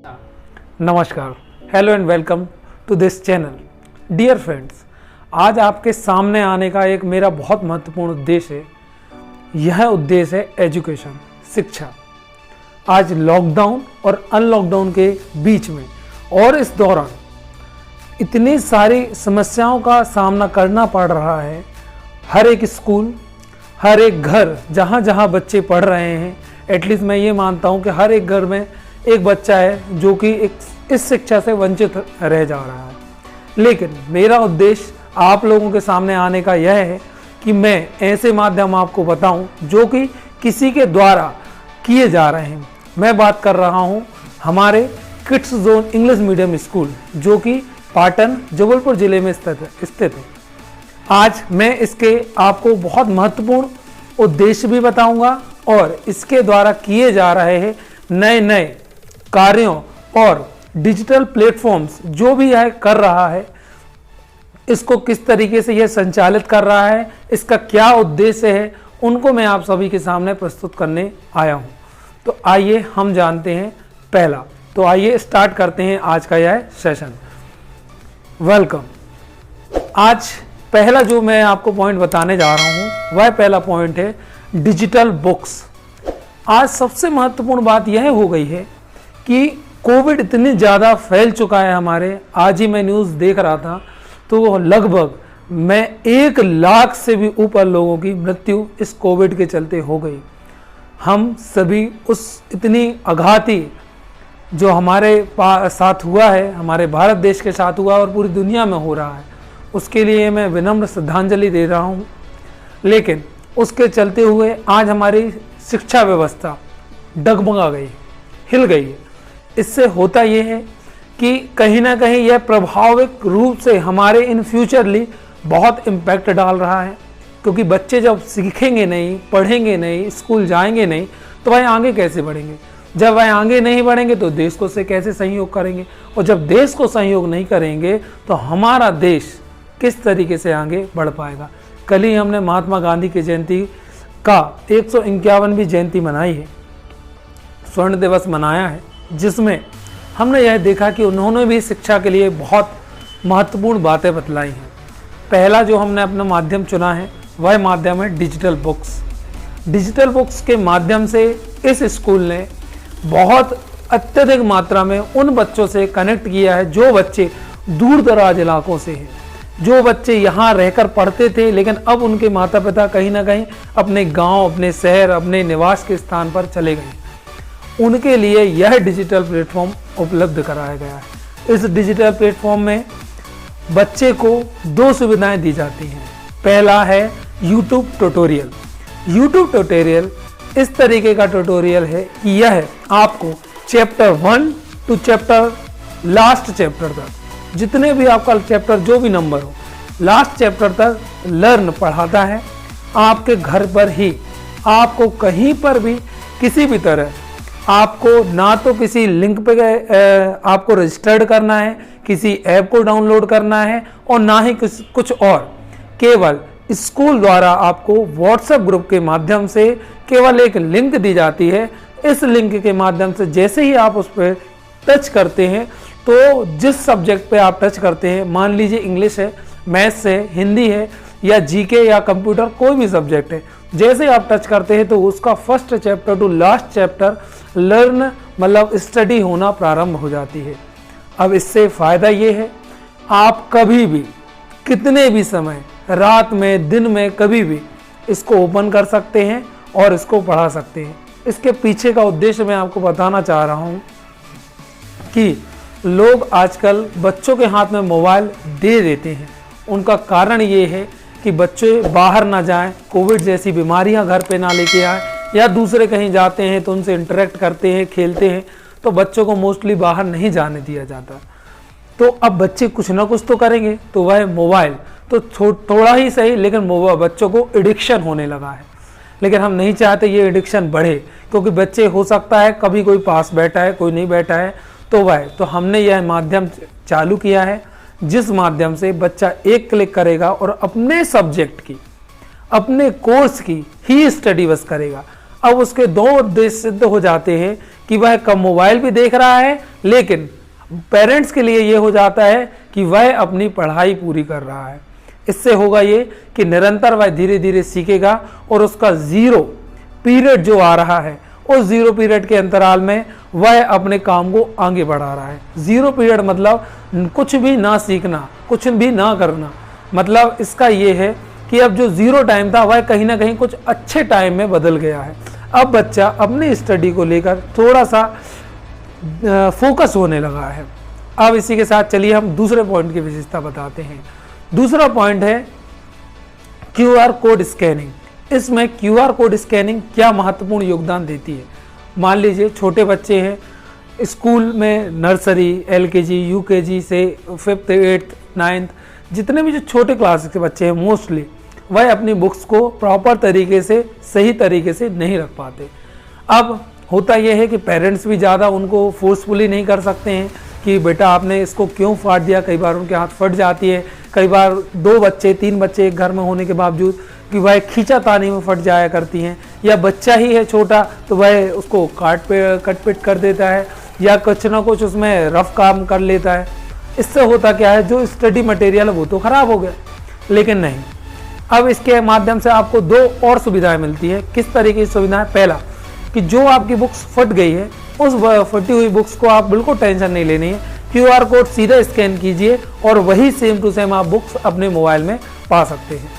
नमस्कार, hello and welcome to this channel. Dear friends, आज आपके सामने आने का एक मेरा बहुत महत्वपूर्ण उद्देश्य है। यह उद्देश्य है एजुकेशन, शिक्षा। आज लॉकडाउन और अनलॉकडाउन के बीच में और इस दौरान इतनी सारी समस्याओं का सामना करना पड़ रहा है। हर एक स्कूल, हर एक घर जहाँ जहाँ बच्चे पढ़ रहे हैं, एटलीस्ट मैं ये मानता हूँ कि हर एक घर में एक बच्चा है जो कि इस शिक्षा से वंचित रह जा रहा है। लेकिन मेरा उद्देश्य आप लोगों के सामने आने का यह है कि मैं ऐसे माध्यम आपको बताऊं जो कि किसी के द्वारा किए जा रहे हैं। मैं बात कर रहा हूं हमारे kids zone English medium school जो कि पाटन जबलपुर जिले में स्थित है। आज मैं इसके आपको बहुत महत्वपूर्ण उद्देश्य भी बताऊंगा और इसके द्वारा किए जा रहे हैं नए नए कार्यों और डिजिटल प्लेटफॉर्म्स जो भी यह कर रहा है, इसको किस तरीके से यह संचालित कर रहा है, इसका क्या उद्देश्य है, उनको मैं आप सभी के सामने प्रस्तुत करने आया हूं। तो आइए हम जानते हैं पहला। तो आइए स्टार्ट करते हैं आज का यह सेशन। वेलकम। आज पहला जो मैं आपको पॉइंट बताने जा रहा हूं वह पहला पॉइंट है डिजिटल बुक्स। आज सबसे महत्वपूर्ण बात यह हो गई है कि कोविड इतनी ज़्यादा फैल चुका है हमारे। आज ही मैं न्यूज़ देख रहा था तो लगभग 1 लाख से भी ऊपर लोगों की मृत्यु इस कोविड के चलते हो गई। हम सभी उस इतनी आघाती जो हमारे साथ हुआ है, हमारे भारत देश के साथ हुआ और पूरी दुनिया में हो रहा है, उसके लिए मैं विनम्र श्रद्धांजलि दे रहा हूँ। लेकिन उसके चलते हुए आज हमारी शिक्षा व्यवस्था डगमगा गई, हिल गई है। इससे होता यह है कि कहीं ना कहीं यह प्रभाविक रूप से हमारे इन फ्यूचरली बहुत इम्पैक्ट डाल रहा है, क्योंकि बच्चे जब सीखेंगे नहीं, पढ़ेंगे नहीं, स्कूल जाएंगे नहीं, तो वह आगे कैसे बढ़ेंगे। जब वह आगे नहीं बढ़ेंगे तो देश को से कैसे सहयोग करेंगे, और जब देश को सहयोग नहीं करेंगे तो हमारा देश किस तरीके से आगे बढ़ पाएगा। कल ही हमने महात्मा गांधी की जयंती का 151वीं जयंती मनाई है, स्वर्ण दिवस मनाया है, जिसमें हमने यह देखा कि उन्होंने भी शिक्षा के लिए बहुत महत्वपूर्ण बातें बतलाई हैं। पहला जो हमने अपना माध्यम चुना है वह माध्यम है डिजिटल बुक्स। डिजिटल बुक्स के माध्यम से इस स्कूल ने बहुत अत्यधिक मात्रा में उन बच्चों से कनेक्ट किया है जो बच्चे दूर दराज इलाकों से हैं, जो बच्चे यहाँ रहकर पढ़ते थे लेकिन अब उनके माता पिता कहीं ना कहीं अपने गांव, अपने शहर, अपने निवास के स्थान पर चले गए। उनके लिए यह डिजिटल प्लेटफॉर्म उपलब्ध कराया गया है। इस डिजिटल प्लेटफॉर्म में बच्चे को 2 सुविधाएं दी जाती हैं। पहला है यूट्यूब ट्यूटोरियल। यूट्यूब ट्यूटोरियल इस तरीके का ट्यूटोरियल है कि यह आपको chapter 1 to chapter last chapter तक, जितने भी आपका चैप्टर जो भी नंबर हो, लास्ट चैप्टर तक लर्न पढ़ाता है आपके घर पर ही। आपको कहीं पर भी किसी भी तरह आपको ना तो किसी लिंक पे आपको रजिस्टर्ड करना है, किसी ऐप को डाउनलोड करना है, और ना ही कुछ और। केवल स्कूल द्वारा आपको व्हाट्सएप ग्रुप के माध्यम से केवल एक लिंक दी जाती है। इस लिंक के माध्यम से जैसे ही आप उस पर टच करते हैं तो जिस सब्जेक्ट पे आप टच करते हैं, मान लीजिए इंग्लिश है, मैथ्स है, हिंदी है या जीके या कंप्यूटर, कोई भी सब्जेक्ट है, जैसे आप टच करते हैं तो उसका first chapter two last chapter learn मतलब स्टडी होना प्रारंभ हो जाती है। अब इससे फ़ायदा ये है, आप कभी भी कितने भी समय, रात में, दिन में, कभी भी इसको ओपन कर सकते हैं और इसको पढ़ा सकते हैं। इसके पीछे का उद्देश्य मैं आपको बताना चाह रहा हूँ कि लोग आजकल बच्चों के हाथ में मोबाइल दे देते हैं। उनका कारण ये है कि बच्चे बाहर ना जाएं, कोविड जैसी बीमारियां घर पे ना लेके आए, या दूसरे कहीं जाते हैं तो उनसे इंटरेक्ट करते हैं, खेलते हैं, तो बच्चों को मोस्टली बाहर नहीं जाने दिया जाता। तो अब बच्चे कुछ ना कुछ तो करेंगे, तो वह मोबाइल तो थोड़ा ही सही, लेकिन मोबाइल बच्चों को एडिक्शन होने लगा है। लेकिन हम नहीं चाहते ये एडिक्शन बढ़े, क्योंकि बच्चे हो सकता है कभी कोई पास बैठा है, कोई नहीं बैठा है, तो हमने यह माध्यम चालू किया है जिस माध्यम से बच्चा एक क्लिक करेगा और अपने सब्जेक्ट की, अपने कोर्स की ही स्टडी बस करेगा। अब उसके दो उद्देश्य सिद्ध हो जाते हैं कि वह कम मोबाइल भी देख रहा है, लेकिन पेरेंट्स के लिए ये हो जाता है कि वह अपनी पढ़ाई पूरी कर रहा है। इससे होगा ये कि निरंतर वह धीरे धीरे सीखेगा और उसका जीरो पीरियड जो आ रहा है, उस जीरो पीरियड के अंतराल में वह अपने काम को आगे बढ़ा रहा है। जीरो पीरियड मतलब कुछ भी ना सीखना, कुछ भी ना करना। मतलब इसका ये है कि अब जो जीरो टाइम था वह कहीं ना कहीं कुछ अच्छे टाइम में बदल गया है। अब बच्चा अपनी स्टडी को लेकर थोड़ा सा फोकस होने लगा है। अब इसी के साथ चलिए हम दूसरे पॉइंट की विशेषता बताते हैं। दूसरा पॉइंट है QR कोड स्कैनिंग। इसमें QR कोड स्कैनिंग क्या महत्वपूर्ण योगदान देती है। मान लीजिए छोटे बच्चे हैं, स्कूल में नर्सरी, LKG, UKG से 5th, 8th, 9th, जितने भी जो छोटे क्लास के बच्चे हैं मोस्टली वह अपनी बुक्स को प्रॉपर तरीके से, सही तरीके से नहीं रख पाते। अब होता यह है कि पेरेंट्स भी ज़्यादा उनको फोर्सफुली नहीं कर सकते हैं कि बेटा आपने इसको क्यों फाड़ दिया। कई बार उनके हाथ फट जाती है, कई बार 2 बच्चे 3 बच्चे एक घर में होने के बावजूद कि वह खींचातानी में फट जाया करती हैं, या बच्चा ही है छोटा तो वह उसको कट-पिट कर देता है या कुछ ना कुछ उसमें रफ काम कर लेता है। इससे होता क्या है, जो स्टडी मटेरियल है वो तो ख़राब हो गया। लेकिन नहीं, अब इसके माध्यम से आपको 2 और सुविधाएं मिलती है। किस तरीके की सुविधाएं? पहला कि जो आपकी बुक्स फट गई है, उस फटी हुई बुक्स को आप बिल्कुल टेंशन नहीं लेनी है। QR कोड सीधा स्कैन कीजिए और वही सेम टू सेम आप बुक्स अपने मोबाइल में पा सकते हैं।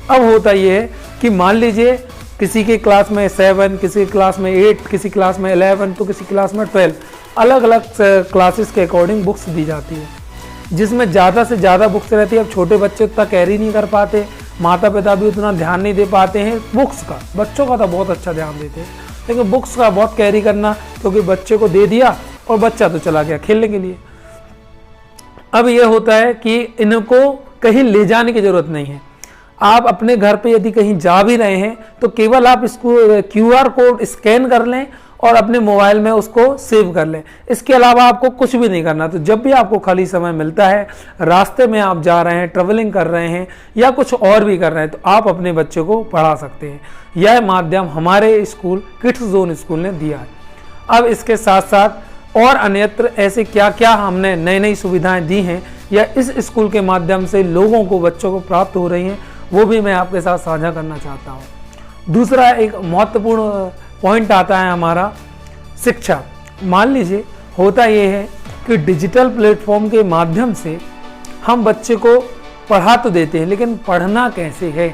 अब होता ये है कि मान लीजिए किसी की क्लास में 7, किसी क्लास में 8, किसी क्लास में 11, तो किसी क्लास में 12, अलग अलग क्लासेस के अकॉर्डिंग बुक्स दी जाती है, जिसमें ज़्यादा से ज़्यादा बुक्स रहती है। अब छोटे बच्चे उतना कैरी नहीं कर पाते, माता पिता भी उतना ध्यान नहीं दे पाते हैं बुक्स का। बच्चों का तो बहुत अच्छा ध्यान देते हैं, लेकिन बुक्स का बहुत कैरी करना, क्योंकि बच्चे को दे दिया और बच्चा तो चला गया खेलने के लिए। अब ये होता है कि इनको कहीं ले जाने की ज़रूरत नहीं है। आप अपने घर पे यदि कहीं जा भी रहे हैं तो केवल आप इसको QR कोड स्कैन कर लें और अपने मोबाइल में उसको सेव कर लें। इसके अलावा आपको कुछ भी नहीं करना। तो जब भी आपको खाली समय मिलता है, रास्ते में आप जा रहे हैं, ट्रेवलिंग कर रहे हैं या कुछ और भी कर रहे हैं, तो आप अपने बच्चे को पढ़ा सकते हैं। यह माध्यम हमारे स्कूल किड्स जोन स्कूल ने दिया है। अब इसके साथ साथ और अन्यत्र ऐसे क्या क्या हमने नई नई सुविधाएं दी हैं या इस स्कूल के माध्यम से लोगों को, बच्चों को प्राप्त हो रही हैं, वो भी मैं आपके साथ साझा करना चाहता हूँ। दूसरा एक महत्वपूर्ण पॉइंट आता है हमारा शिक्षा। मान लीजिए होता ये है कि डिजिटल प्लेटफॉर्म के माध्यम से हम बच्चे को पढ़ा तो देते हैं, लेकिन पढ़ना कैसे है,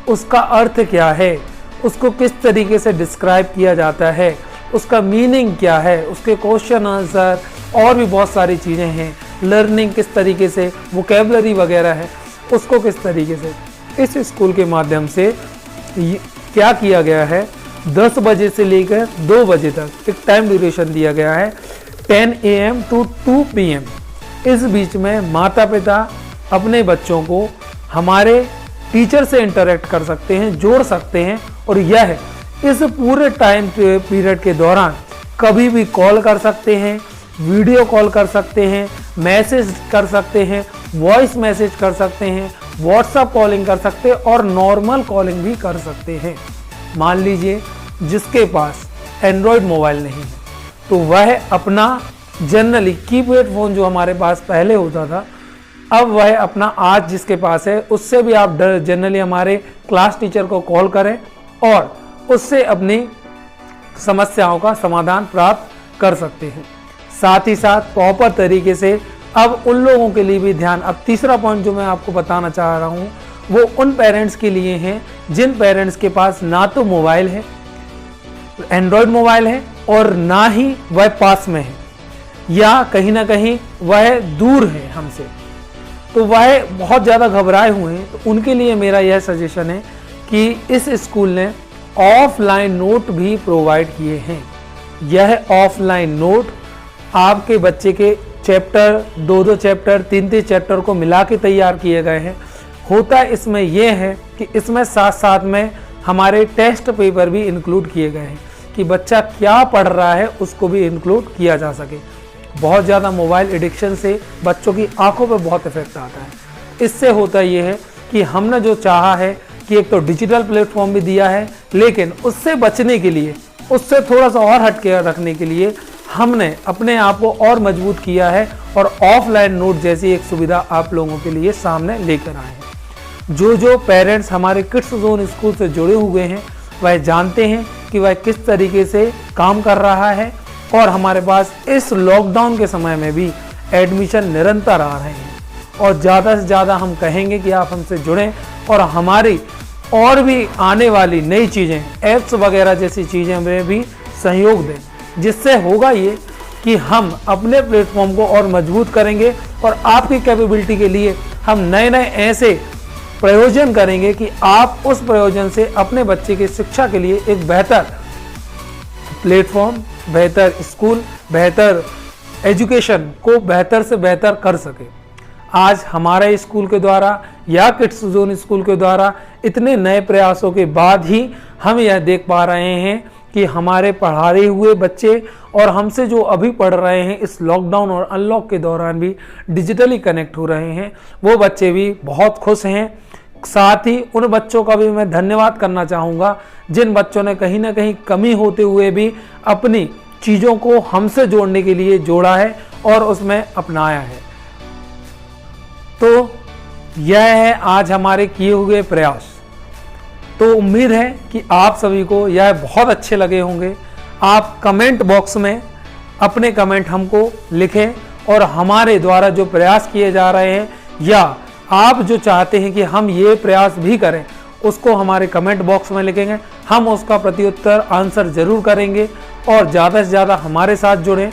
उसका अर्थ क्या है, उसको किस तरीके से डिस्क्राइब किया जाता है, उसका मीनिंग क्या है, उसके क्वेश्चन आंसर और भी बहुत सारी चीज़ें हैं, लर्निंग किस तरीके से, वोकेबलरी वगैरह है, उसको किस तरीके से। इस स्कूल के माध्यम से क्या किया गया है, 10 बजे से लेकर 2 बजे तक एक टाइम ड्यूरेशन दिया गया है, 10 AM to 2 PM। इस बीच में माता पिता अपने बच्चों को हमारे टीचर से इंटरेक्ट कर सकते हैं, जोड़ सकते हैं, और यह इस पूरे टाइम पीरियड के दौरान कभी भी कॉल कर सकते हैं, वीडियो कॉल कर सकते हैं, मैसेज कर सकते हैं, वॉइस मैसेज कर सकते हैं, व्हाट्सएप कॉलिंग कर सकते हैं और नॉर्मल कॉलिंग भी कर सकते हैं। मान लीजिए जिसके पास एंड्रॉयड मोबाइल नहीं है तो वह अपना जनरली कीपैड फ़ोन जो हमारे पास पहले होता था, अब वह अपना आज जिसके पास है उससे भी आप जनरली हमारे क्लास टीचर को कॉल करें और उससे अपनी समस्याओं का समाधान प्राप्त कर सकते हैं। साथ ही साथ प्रॉपर तरीके से अब उन लोगों के लिए भी ध्यान। अब तीसरा पॉइंट जो मैं आपको बताना चाह रहा हूँ वो उन पेरेंट्स के लिए हैं जिन पेरेंट्स के पास ना तो मोबाइल है, एंड्रॉयड मोबाइल है, और ना ही वह पास में है या कहीं ना कहीं वह दूर है हमसे, तो वह बहुत ज़्यादा घबराए हुए हैं। तो उनके लिए मेरा यह सजेशन है कि इस स्कूल ने ऑफलाइन नोट भी प्रोवाइड किए हैं। यह ऑफलाइन नोट आपके बच्चे के चैप्टर 2-2 चैप्टर 3-3 चैप्टर को मिला के तैयार किए गए हैं। होता इसमें यह है कि इसमें साथ साथ में हमारे टेस्ट पेपर भी इंक्लूड किए गए हैं कि बच्चा क्या पढ़ रहा है उसको भी इंक्लूड किया जा सके। बहुत ज़्यादा मोबाइल एडिक्शन से बच्चों की आंखों पर बहुत इफेक्ट आता है। इससे होता यह है कि हमने जो चाहा है कि एक तो डिजिटल प्लेटफॉर्म भी दिया है, लेकिन उससे बचने के लिए, उससे थोड़ा सा और हटके रखने के लिए हमने अपने आप को और मजबूत किया है और ऑफलाइन नोट जैसी एक सुविधा आप लोगों के लिए सामने लेकर आए हैं। जो पेरेंट्स हमारे किड्स जोन स्कूल से जुड़े हुए हैं वह जानते हैं कि वह किस तरीके से काम कर रहा है, और हमारे पास इस लॉकडाउन के समय में भी एडमिशन निरंतर आ रहे हैं। और ज़्यादा से ज़्यादा हम कहेंगे कि आप हमसे जुड़ें और हमारी और भी आने वाली नई चीज़ें, ऐप्स वगैरह जैसी चीज़ें में भी सहयोग दें, जिससे होगा ये कि हम अपने प्लेटफॉर्म को और मजबूत करेंगे और आपकी कैपेबिलिटी के लिए हम नए नए ऐसे प्रयोजन करेंगे कि आप उस प्रयोजन से अपने बच्चे की शिक्षा के लिए एक बेहतर प्लेटफॉर्म, बेहतर स्कूल, बेहतर एजुकेशन को बेहतर से बेहतर कर सके। आज हमारे स्कूल के द्वारा या किड्स जोन स्कूल के द्वारा इतने नए प्रयासों के बाद ही हम यह देख पा रहे हैं कि हमारे पढ़ाए हुए बच्चे और हमसे जो अभी पढ़ रहे हैं इस लॉकडाउन और अनलॉक के दौरान भी डिजिटली कनेक्ट हो रहे हैं, वो बच्चे भी बहुत खुश हैं। साथ ही उन बच्चों का भी मैं धन्यवाद करना चाहूँगा जिन बच्चों ने कहीं ना कहीं कमी होते हुए भी अपनी चीज़ों को हमसे जोड़ने के लिए जोड़ा है और उसमें अपनाया है। तो यह है आज हमारे किए हुए प्रयास। तो उम्मीद है कि आप सभी को यह बहुत अच्छे लगे होंगे। आप कमेंट बॉक्स में अपने कमेंट हमको लिखें और हमारे द्वारा जो प्रयास किए जा रहे हैं या आप जो चाहते हैं कि हम ये प्रयास भी करें उसको हमारे कमेंट बॉक्स में लिखेंगे। हम उसका प्रत्युत्तर आंसर ज़रूर करेंगे और ज़्यादा से ज़्यादा हमारे साथ जुड़ें।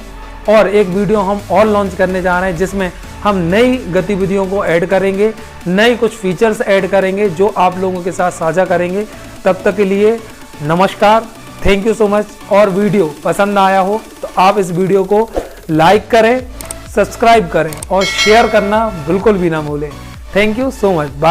और एक वीडियो हम और लॉन्च करने जा रहे हैं जिसमें हम नई गतिविधियों को ऐड करेंगे, नए कुछ फीचर्स ऐड करेंगे जो आप लोगों के साथ साझा करेंगे। तब तक के लिए नमस्कार, थैंक यू सो मच। और वीडियो पसंद आया हो तो आप इस वीडियो को लाइक करें, सब्सक्राइब करें और शेयर करना बिल्कुल भी ना भूलें। Thank you so much.